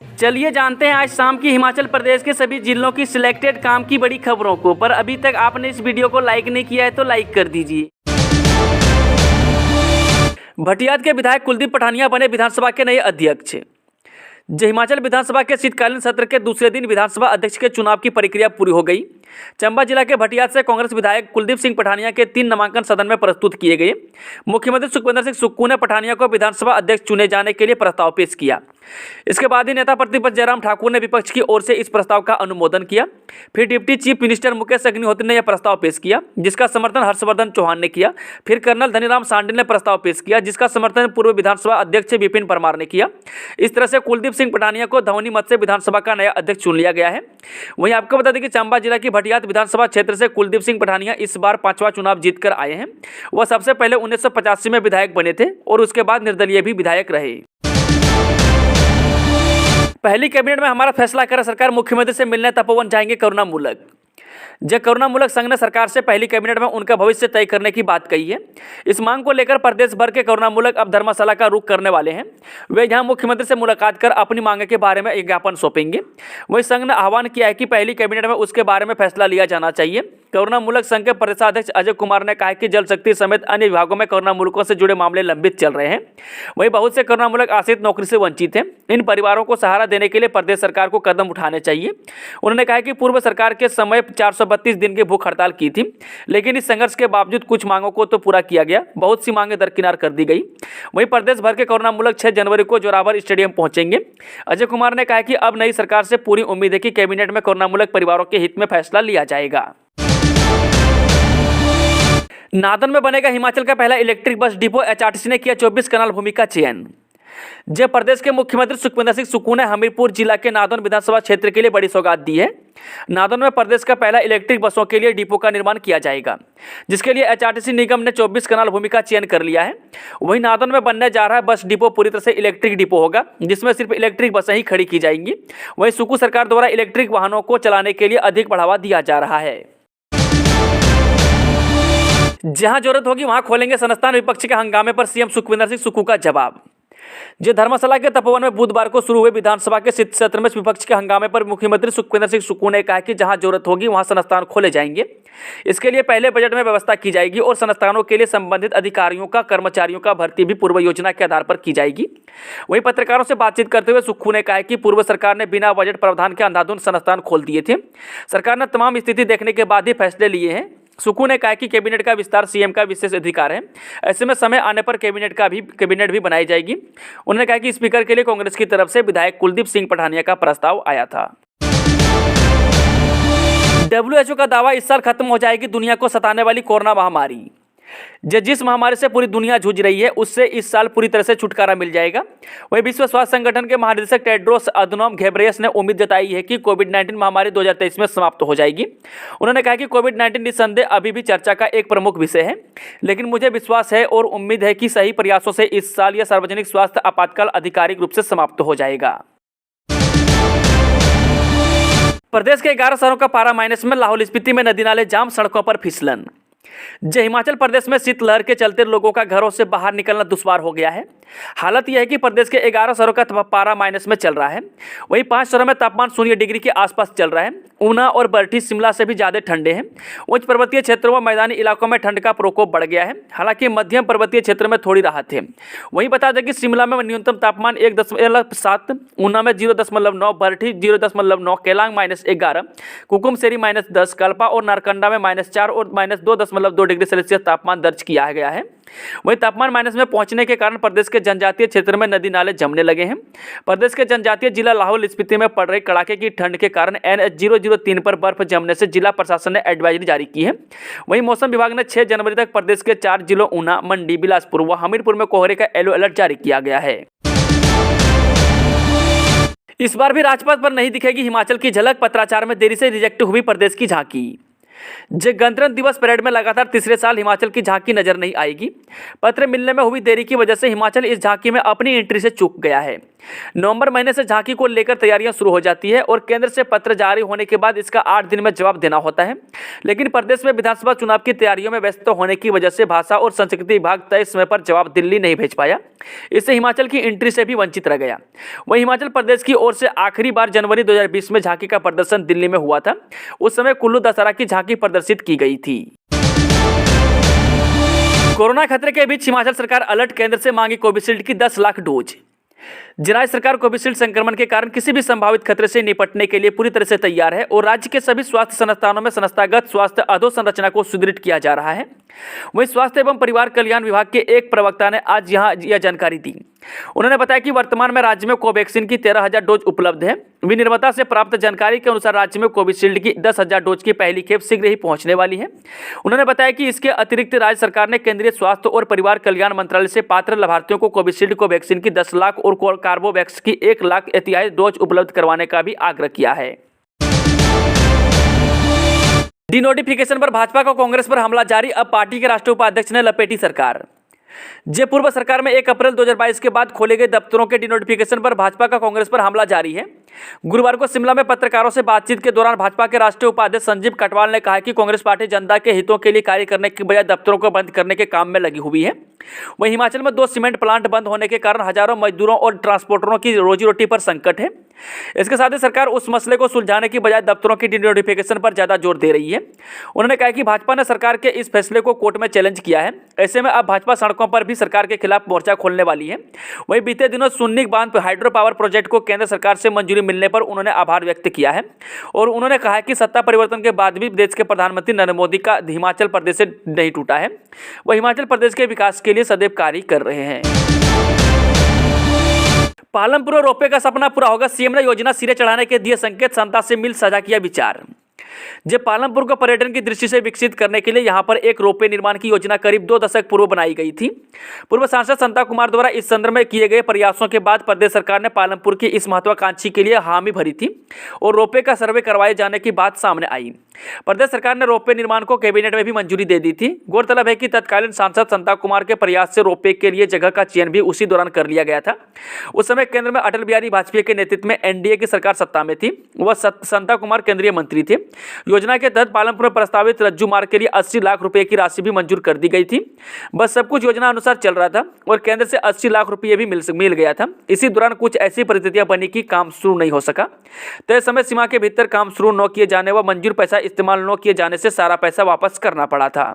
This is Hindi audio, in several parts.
चलिए जानते हैं आज शाम की हिमाचल प्रदेश के सभी जिलों की सिलेक्टेड काम की बड़ी खबरों को। पर अभी तक आपने इस वीडियो को लाइक नहीं किया है तो लाइक कर दीजिए। भटियात के विधायक कुलदीप पठानिया बने विधानसभा के नए अध्यक्ष। हिमाचल विधानसभा के शीतकालीन सत्र के दूसरे दिन विधानसभा अध्यक्ष के चुनाव की प्रक्रिया पूरी हो गई। चंबा जिला के भटियात से कांग्रेस विधायक कुलदीप सिंह पठानिया के 3 नामांकन सदन में प्रस्तुत किए गए। मुख्यमंत्री सुखविंदर सिंह सुक्खू ने पठानिया को विधानसभा अध्यक्ष चुने जाने के लिए प्रस्ताव पेश किया। इसके बाद ही नेता प्रतिपक्ष जयराम ठाकुर ने विपक्ष की ओर से इस प्रस्ताव का अनुमोदन किया। फिर deputy chief minister Mukesh Agnihotri ने यह प्रस्ताव पेश किया, जिसका समर्थन हर्षवर्धन चौहान ने किया। फिर कर्नल धनीराम सांडिल ने प्रस्ताव पेश किया, जिसका समर्थन पूर्व विधानसभा अध्यक्ष विपिन परमार ने किया। इस तरह से कुलदीप सिंह पठानिया को ध्वनि मत से विधानसभा का नया अध्यक्ष चुन लिया गया है। वहीं आपको बता दें कि चंबा जिला की भटियात विधानसभा क्षेत्र से कुलदीप सिंह पठानिया इस बार 5वां चुनाव जीतकर आए हैं। वह सबसे पहले 1985 में विधायक बने थे और उसके बाद निर्दलीय भी विधायक रहे। पहली कैबिनेट में हमारा फैसला करे सरकार, मुख्यमंत्री से मिलने तपोवन जाएंगे करुणामूलक। करुणामूलक संघ ने सरकार से पहली कैबिनेट में उनका भविष्य तय करने की बात कही है। इस मांग को लेकर प्रदेश भर के करुणामूलक अब धर्मशाला का रुख करने वाले हैं। वे यहां मुख्यमंत्री से मुलाकात कर अपनी मांग के बारे में एक ज्ञापन सौंपेंगे। वही संघ ने आह्वान किया है कि पहली कैबिनेट में उसके बारे में फैसला लिया जाना चाहिए। करुणामूलक संघ के प्रदेशाध्यक्ष अजय कुमार ने कहा कि जल शक्ति समेत अन्य विभागों में करुणामूलकों से जुड़े मामले लंबित चल रहे हैं। वहीं बहुत से करुणामूलक आश्रित नौकरी से वंचित हैं। इन परिवारों को सहारा देने के लिए प्रदेश सरकार को कदम उठाने चाहिए। उन्होंने कहा कि पूर्व सरकार के समय 432 दिन की भूख हड़ताल की थी, लेकिन इस संघर्ष के बावजूद कुछ मांगों को तो पूरा किया गया, बहुत सी मांगें दरकिनार कर दी गई। वहीं प्रदेश भर के करुणामूलक 6 जनवरी को जोरावर स्टेडियम पहुंचेंगे। अजय कुमार ने कहा कि अब नई सरकार से पूरी उम्मीद है कि कैबिनेट में करुणामूलक परिवारों के हित में फैसला लिया जाएगा। नादन में बनेगा हिमाचल का पहला इलेक्ट्रिक बस डिपो। एचआरटीसी ने किया 24 कनाल भूमि का चयन। प्रदेश के मुख्यमंत्री सुखविंदर सिंह सुक्खू ने हमीरपुर जिला के नादन विधानसभा क्षेत्र के लिए बड़ी सौगात दी है। नादन में प्रदेश का पहला इलेक्ट्रिक बसों के लिए डिपो का निर्माण किया जाएगा, जिसके लिए एचआरटीसी निगम ने 24 कनाल भूमि का चयन कर लिया है। वहीं नादन में बनने जा रहा है बस डिपो पूरी तरह से इलेक्ट्रिक डिपो होगा, जिसमें सिर्फ इलेक्ट्रिक बसें ही खड़ी की जाएंगी। वहीं सुक्खू सरकार द्वारा इलेक्ट्रिक वाहनों को चलाने के लिए अधिक बढ़ावा दिया जा रहा है। जहां जरूरत होगी वहां खोलेंगे संस्थान, विपक्ष के हंगामे पर सीएम सुखविंदर सिंह सुक्खू का जवाब। धर्मशाला के तपोवन में बुधवार को शुरू हुए विधानसभा के शीत सत्र में विपक्ष के हंगामे पर मुख्यमंत्री सुखविंदर सिंह सुक्खू ने कहा कि जहां जरूरत होगी वहां संस्थान खोले जाएंगे। इसके लिए पहले बजट में व्यवस्था की जाएगी और संस्थानों के लिए संबंधित अधिकारियों का कर्मचारियों का भर्ती भी पूर्व योजना के आधार पर की जाएगी। वहीं पत्रकारों से बातचीत करते हुए सुक्खू ने कहा कि पूर्व सरकार ने बिना बजट प्रावधान के अंधाधुंध संस्थान खोल दिए थे। सरकार ने तमाम स्थिति देखने के बाद ही फैसले लिए हैं। सुक्खू ने कहा कि कैबिनेट का विस्तार सीएम का विशेष अधिकार है, ऐसे में समय आने पर कैबिनेट भी बनाई जाएगी। उन्होंने कहा कि स्पीकर के लिए कांग्रेस की तरफ से विधायक कुलदीप सिंह पठानिया का प्रस्ताव आया था। WHO का दावा, इस साल खत्म हो जाएगी दुनिया को सताने वाली कोरोना महामारी। जिस महामारी से पूरी दुनिया जूझ रही है, उससे इस साल पूरी तरह से छुटकारा मिल जाएगा। वहीं विश्व स्वास्थ्य संगठन के महानिदेशक टेड्रोस अधनोम घेब्रेयेसस ने उम्मीद जताई है कि कोविड-19 महामारी 2023 में समाप्त हो जाएगी। उन्होंने कहा कि कोविड-19 निस्संदेह अभी भी चर्चा का एक प्रमुख विषय है, लेकिन मुझे विश्वास है और उम्मीद है कि सही प्रयासों से इस साल यह सार्वजनिक स्वास्थ्य आपातकाल आधिकारिक रूप से समाप्त हो जाएगा। प्रदेश के 11 शहरों का पारा माइनस में, लाहौल स्पीति में नदी नाले जाम, सड़कों पर फिसलन। हिमाचल प्रदेश में शीतलहर के चलते लोगों का घरों से बाहर निकलना दुश्वार हो गया है। हालत यह है कि प्रदेश के 11 शहरों का पारा माइनस में चल रहा है। वहीं 5 शहरों में तापमान 0 डिग्री के आसपास चल रहा है। ऊना और बरठी शिमला से भी ज़्यादा ठंडे हैं। उच्च पर्वतीय क्षेत्रों व मैदानी इलाकों में ठंड का प्रकोप बढ़ गया है, हालांकि मध्यम पर्वतीय क्षेत्र में थोड़ी राहत है। वहीं बता दें कि शिमला में न्यूनतम तापमान 1.7, ऊना में 0.9, बरठी 0.9, केलांग -11, कुकुमसेरी -10, कल्पा और नारकंडा में -4 और -2.2 डिग्री सेल्सियस तापमान दर्ज किया गया है। वहीं तापमान माइनस में पहुंचने के कारण प्रदेश के जनजातीय क्षेत्र में नदी नाले जमने लगे हैं। प्रदेश के जनजातीय जिला लाहौल स्पीति में पड़ रही कड़ाके की ठंड के कारण NH 003 पर बर्फ जमने से जिला प्रशासन ने एडवाइजरी जारी की है। वहीं मौसम विभाग ने 6 जनवरी तक प्रदेश के 4 जिलों ऊना, मंडी, बिलासपुर व हमीरपुर में कोहरे का येलो अलर्ट जारी किया गया है। इस बार भी राजपथ पर नहीं दिखेगी हिमाचल की झलक, पत्राचार में देरी से रिजेक्ट हुई प्रदेश की झांकी। गणतंत्र दिवस परेड में लगातार तीसरे साल हिमाचल की झांकी नजर नहीं आएगी। पत्र मिलने में हुई देरी की वजह से हिमाचल इस झांकी में अपनी एंट्री से चूक गया है। नवंबर महीने से झांकी को लेकर तैयारियां शुरू हो जाती है और केंद्र से पत्र जारी होने के बाद इसका 8 दिन में जवाब देना होता है। लेकिन प्रदेश में विधानसभा चुनाव की तैयारियों में व्यस्त होने की वजह से भाषा और संस्कृति विभाग तय समय पर जवाब दिल्ली नहीं भेज पाया। इससे हिमाचल की एंट्री से भी वंचित रह गया। वहीं हिमाचल प्रदेश की ओर से आखिरी बार जनवरी 2020 में झांकी का प्रदर्शन दिल्ली में हुआ था। उस समय कुल्लू दशहरा की झांकी प्रदर्शित की गई थी। कोरोना खतरे के बीच हिमाचल सरकार अलर्ट, केंद्र से मांगी कोविशील्ड की 10 लाख डोज। राज्य सरकार कोविशील्ड संक्रमण के कारण किसी भी संभावित खतरे से निपटने के लिए पूरी तरह से तैयार है और राज्य के सभी स्वास्थ्य संस्थानों में संस्थागत स्वास्थ्य अधोसंरचना को सुदृढ़ किया जा रहा है। वहीं स्वास्थ्य एवं परिवार कल्याण विभाग के एक प्रवक्ता ने आज यह जानकारी दी। उन्होंने बताया कि वर्तमान में राज्य में कोवैक्सीन की 13,000 डोज उपलब्ध है। विनिर्माता से प्राप्त जानकारी के अनुसार राज्य में कोविशील्ड की 10,000 डोज की पहली खेप शीघ्र ही पहुंचने वाली है। उन्होंने बताया कि इसके अतिरिक्त राज्य सरकार ने केंद्रीय स्वास्थ्य और परिवार कल्याण मंत्रालय से पात्र लाभार्थियों को कोविशील्ड कोवैक्सीन की 10 लाख और कार्बोवैक्स की 1 लाख एहतियाती डोज उपलब्ध करवाने का भी आग्रह किया है। डिनोटिफिकेशन पर भाजपा का कांग्रेस पर हमला जारी, अब पार्टी के राष्ट्रीय उपाध्यक्ष ने लपेटी सरकार। पूर्व सरकार में 1 अप्रैल 2022 के बाद खोले गए दफ्तरों के डिनोटिफिकेशन पर भाजपा का कांग्रेस पर हमला जारी है। गुरुवार को शिमला में पत्रकारों से बातचीत के दौरान भाजपा के राष्ट्रीय उपाध्यक्ष संजीव कटवाल ने कहा कि कांग्रेस पार्टी जनता के हितों के लिए कार्य करने की बजाय दफ्तरों को बंद करने के काम में लगी हुई है। वहीं हिमाचल में 2 सीमेंट प्लांट बंद होने के कारण हजारों मजदूरों और ट्रांसपोर्टरों की रोजी रोटी पर संकट है। इसके साथ ही सरकार उस मसले को सुलझाने की बजाय दफ्तरों की डिनोटिफिकेशन पर ज्यादा जोर दे रही है। उन्होंने कहा कि भाजपा ने सरकार के इस फैसले को कोर्ट में चैलेंज किया है। ऐसे में अब भाजपा सड़कों पर भी सरकार के खिलाफ मोर्चा खोलने वाली है। वहीं बीते दिनों सुन्नी बांध हाइड्रो पावर प्रोजेक्ट को केंद्र सरकार से मंजूरी मिलने पर उन्होंने आभार व्यक्त किया है और उन्होंने कहा कि सत्ता परिवर्तन के बाद भी देश के प्रधानमंत्री नरेंद्र मोदी का हिमाचल प्रदेश से नहीं टूटा है। वह हिमाचल प्रदेश के विकास के लिए सदैव कार्य कर रहे हैं। पालमपुर और रोपवे का सपना पूरा होगा, सीएम ने योजना सिरे चढ़ाने के दिए संकेत, संता से मिल साझा किया विचार। पालमपुर को पर्यटन की दृष्टि से विकसित करने के लिए यहां पर एक रोपवे निर्माण की योजना करीब 2 दशक पूर्व बनाई गई थी। पूर्व सांसद संता कुमार द्वारा इस संदर्भ में किए गए प्रयासों के बाद प्रदेश सरकार ने पालमपुर की इस महत्वाकांक्षी के लिए हामी भरी थी और रोपवे का सर्वे करवाए जाने की बात सामने आई। प्रदेश सरकार ने रोपवे निर्माण को कैबिनेट में भी मंजूरी दे दी थी। गौरतलब है कि तत्कालीन सांसद संता कुमार के प्रयास से रोपवे के लिए जगह का चयन भी उसी दौरान कर लिया गया था। उस समय केंद्र में अटल बिहारी वाजपेयी के नेतृत्व में एनडीए की सरकार सत्ता में थी। वह संता कुमार केंद्रीय मंत्री थे। योजना के तहत पालमपुर में प्रस्तावित रज्जू मार्ग के लिए 80 लाख रुपए की राशि भी मंजूर कर दी गई थी। बस सब कुछ योजना अनुसार चल रहा था और केंद्र से 80 लाख रुपए भी मिल गया था। इसी दौरान कुछ ऐसी परिस्थितियां बनी कि काम शुरू नहीं हो सका। तय समय सीमा के भीतर काम शुरू न किए जाने व मंजूर पैसा इस्तेमाल न किए जाने से सारा पैसा वापस करना पड़ा था।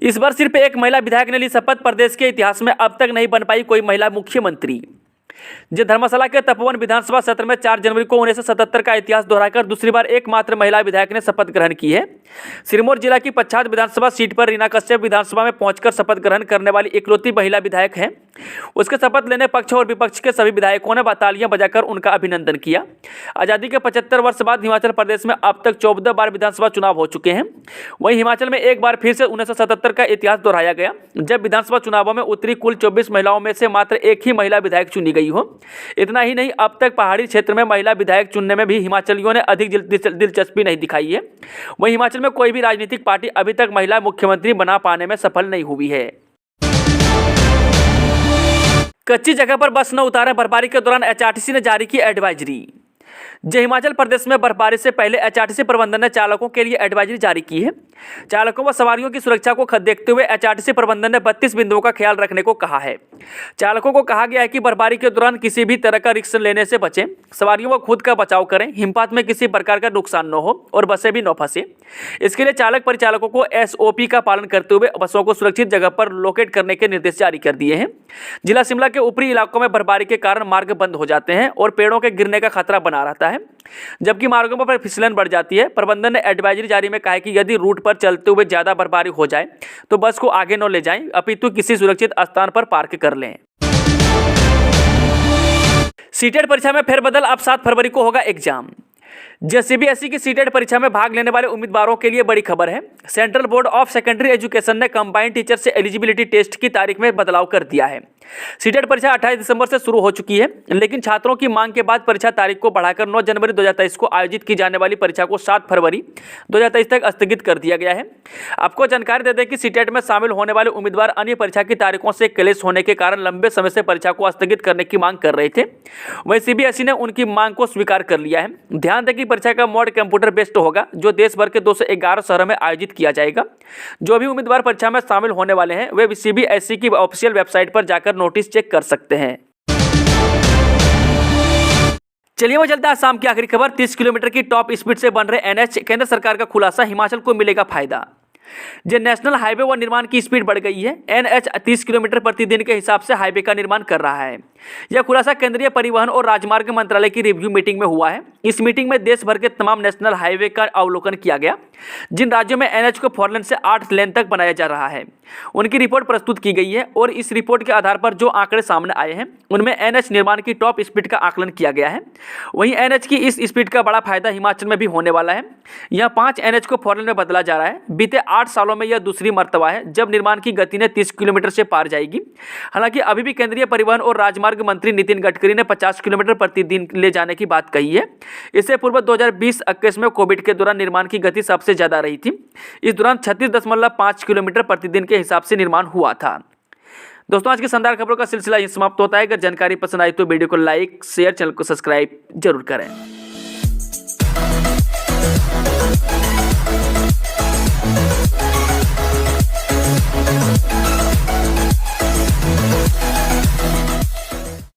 इस बार सिर्फ एक महिला विधायक ने ली शपथ, प्रदेश के इतिहास में अब तक नहीं बन पाई कोई महिला मुख्यमंत्री। धर्मशाला के तपोवन विधानसभा सत्र में 4 जनवरी को 1977 का इतिहास दोहराकर दूसरी बार एकमात्र महिला विधायक ने शपथ ग्रहण की है। सिरमौर जिला की पच्छाद विधानसभा सीट पर रीना कश्यप विधानसभा में पहुंचकर शपथ ग्रहण करने वाली इकलौती महिला विधायक है। उसके शपथ लेने पक्ष और विपक्ष के सभी विधायकों ने तालियां बजाकर उनका अभिनंदन किया। आज़ादी के 75 वर्ष बाद हिमाचल प्रदेश में अब तक 14 बार विधानसभा चुनाव हो चुके हैं। वहीं हिमाचल में एक बार फिर से 1977 का इतिहास दोहराया गया, जब विधानसभा चुनावों में उत्तरी कुल 24 महिलाओं में से मात्र एक ही महिला विधायक चुनी गई हो। इतना ही नहीं, अब तक पहाड़ी क्षेत्र में महिला विधायक चुनने में भी हिमाचलियों ने अधिक दिलचस्पी नहीं दिखाई है। वहीं हिमाचल में कोई भी राजनीतिक पार्टी अभी तक महिला मुख्यमंत्री बना पाने में सफल नहीं हुई है। कच्ची जगह पर बस न उतारें, बर्फबारी के दौरान एचआरटीसी ने जारी की एडवाइजरी। हिमाचल प्रदेश में बर्फबारी से पहले एचआरटीसी प्रबंधन ने चालकों के लिए एडवाइजरी जारी की है। चालकों व सवारियों की सुरक्षा को देखते हुए एचआरटीसी प्रबंधन ने 32 बिंदुओं का ख्याल रखने को कहा है। चालकों को कहा गया है कि बर्फबारी के दौरान किसी भी तरह का रिस्क लेने से बचें, सवारियों व खुद का बचाव करें, हिमपात में किसी प्रकार का नुकसान न हो और बसें भी न फंसे। इसके लिए चालक परिचालकों को एसओपी का पालन करते हुए बसों को सुरक्षित जगह पर लोकेट करने के निर्देश जारी कर दिए हैं। जिला शिमला के ऊपरी इलाकों में बर्फबारी के कारण मार्ग बंद हो जाते हैं और पेड़ों के गिरने का खतरा बना रहता है, जबकि मार्गों पर फिसलन बढ़ जाती है। प्रबंधन ने एडवाइजरी जारी में कहा है कि यदि रूट पर चलते हुए ज्यादा बर्फबारी हो जाए तो बस को आगे न ले जाएं, अपितु किसी सुरक्षित स्थान पर पार्क कर लें। सीटेट परीक्षा में फेरबदल, अब 7 फरवरी को होगा एग्जाम। सीबीएसई की सीटेट परीक्षा में भाग लेने वाले उम्मीदवारों के लिए बड़ी खबर है। Central board of secondary education ने कंबाइंड टीचर से एलिजिबिलिटी टेस्ट की तारीख में बदलाव कर दिया है। सीटेट परीक्षा 28 दिसंबर से शुरू हो चुकी है, लेकिन छात्रों की मांग के बाद परीक्षा तारीख को बढ़ाकर 9 जनवरी 2023 को आयोजित की जाने वाली परीक्षा को 7 फरवरी 2023 तक स्थगित कर दिया गया है। आपको जानकारी दे दें कि सीटेट में शामिल होने वाले उम्मीदवार अन्य परीक्षा की तारीखों से क्लेश होने के कारण लंबे समय से परीक्षा को स्थगित करने की मांग कर रहे थे। वहीं सीबीएसई ने उनकी मांग को स्वीकार कर लिया है। ध्यान दें कि परीक्षा का मोड कंप्यूटर बेस्ड होगा, जो देश भर के 211 शहरों में आयोजित किया जाएगा। जो भी उम्मीदवार परीक्षा में शामिल होने वाले हैं वे सीबीएसई की ऑफिशियल वेबसाइट पर जाकर नोटिस चेक कर सकते हैं। चलिए वो चलते हैं शाम की आखिरी खबर। 30 किलोमीटर की टॉप स्पीड से बन रहे एनएच, केंद्र सरकार का खुलासा, हिमाचल को मिलेगा फायदा। जो नेशनल हाईवे व निर्माण की स्पीड बढ़ गई है। एनएच 30 किलोमीटर प्रतिदिन के हिसाब से हाईवे का निर्माण कर रहा है। यह खुलासा केंद्रीय परिवहन और राजमार्ग मंत्रालय की रिव्यू मीटिंग में हुआ है। इस मीटिंग में देश भर के तमाम नेशनल हाईवे का अवलोकन किया गया, जिन राज्यों में एनएच को 4 लेन से 8 लेन तक बनाया जा रहा है। उनकी रिपोर्ट प्रस्तुत की गई है और इस रिपोर्ट के आधार पर जो आंकड़े सामने आए हैं उनमें एनएच निर्माण की टॉप स्पीड का आकलन किया गया है। वहीं एनएच की इस स्पीड का बड़ा फायदा हिमाचल में भी होने वाला है। यहाँ 5 एनएच को 4 लेन में बदला जा रहा है। बीते 8 सालों में यह दूसरी मर्तबा है जब निर्माण की गति ने 30 किलोमीटर से पार जाएगी। हालांकि अभी भी केंद्रीय परिवहन और राजमार्ग मंत्री नितिन गडकरी ने 50 किलोमीटर प्रतिदिन ले जाने की बात कही है। इससे पूर्व 2020-21 में कोविड के दौरान निर्माण की गति सबसे ज्यादा रही थी। इस दौरान 36.5 किलोमीटर प्रतिदिन के हिसाब से निर्माण हुआ था। दोस्तों, आज की शानदार खबरों का सिलसिला यहीं समाप्त होता है। अगर जानकारी पसंद आई तो वीडियो को लाइक, शेयर, चैनल को सब्सक्राइब जरूर करें।